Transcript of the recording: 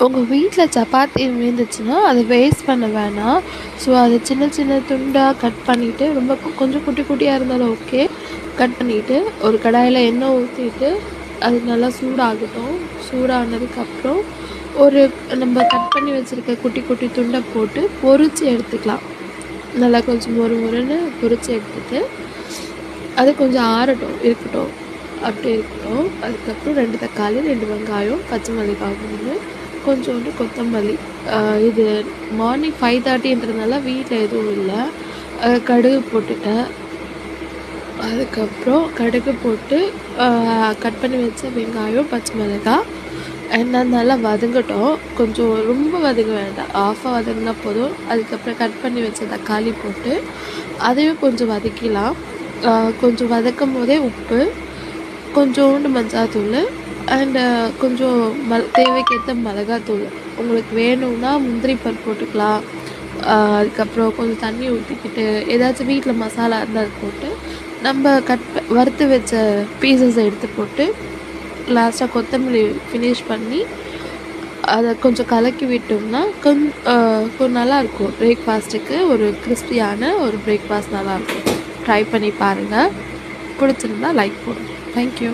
உங்கள் வீட்டில் சப்பாத்தி மீந்துச்சுன்னா அதை வேஸ்ட் பண்ண வேணாம். ஸோ அதை சின்ன சின்ன துண்டாக கட் பண்ணிவிட்டு, ரொம்ப கொஞ்சம் குட்டி குட்டியாக இருந்தாலும் ஓகே, கட் பண்ணிவிட்டு ஒரு கடாயில் எண்ணெய் ஊற்றிட்டு அது நல்லா சூடாகட்டும். சூடானதுக்கப்புறம் ஒரு நம்ம கட் பண்ணி வச்சுருக்க குட்டி குட்டி துண்டை போட்டு பொரித்து எடுத்துக்கலாம். நல்லா கொஞ்சம் மொறு மொறுன்னு பொரித்து எடுத்துட்டு அது கொஞ்சம் ஆறட்டும், இருக்கட்டும், அப்படியே இருக்கட்டும். அதுக்கப்புறம் 2 தக்காளி, 2 வெங்காயம், பச்சை மிளகாய் 3, கொஞ்சோண்டு கொத்தமல்லி. இது மார்னிங் 5:30ன்றதுனால வீட்டில் எதுவும் இல்லை. கடுகு போட்டுட்டேன். அதுக்கப்புறம் கடுகு போட்டு கட் பண்ணி வச்ச வெங்காயம், பச்சை மிளகாய் எண்ணெய் நல்லா வதங்கட்டும். கொஞ்சம் ரொம்ப வதங்க வேண்டாம், ஆஃபாக வதங்கினா போதும். அதுக்கப்புறம் கட் பண்ணி வச்ச தக்காளி போட்டு அதையும் கொஞ்சம் வதக்கிலாம். கொஞ்சம் வதக்கும் போதே உப்பு, கொஞ்சோண்டு மஞ்சாத்தூள் அண்டு கொஞ்சம் தேவைக்கேற்ற மிளகாத்தூள். உங்களுக்கு வேணும்னா முந்திரி பருப்பு போட்டுக்கலாம். அதுக்கப்புறம் கொஞ்சம் தண்ணி ஊற்றிக்கிட்டு ஏதாச்சும் வீட்டில் மசாலா இருந்தால் அது போட்டு நம்ம வறுத்து வச்ச பீசஸை எடுத்து போட்டு லாஸ்ட்டாக கொத்தமல்லி ஃபினிஷ் பண்ணி அதை கொஞ்சம் கலக்கி விட்டோம்னா கொஞ்சம் நல்லாயிருக்கும். பிரேக்ஃபாஸ்ட்டுக்கு ஒரு கிறிஸ்பியான ஒரு பிரேக்ஃபாஸ்ட் நல்லாயிருக்கும். ட்ரை பண்ணி பாருங்கள். பிடிச்சிருந்தா லைக் போடுங்க. தேங்க்யூ.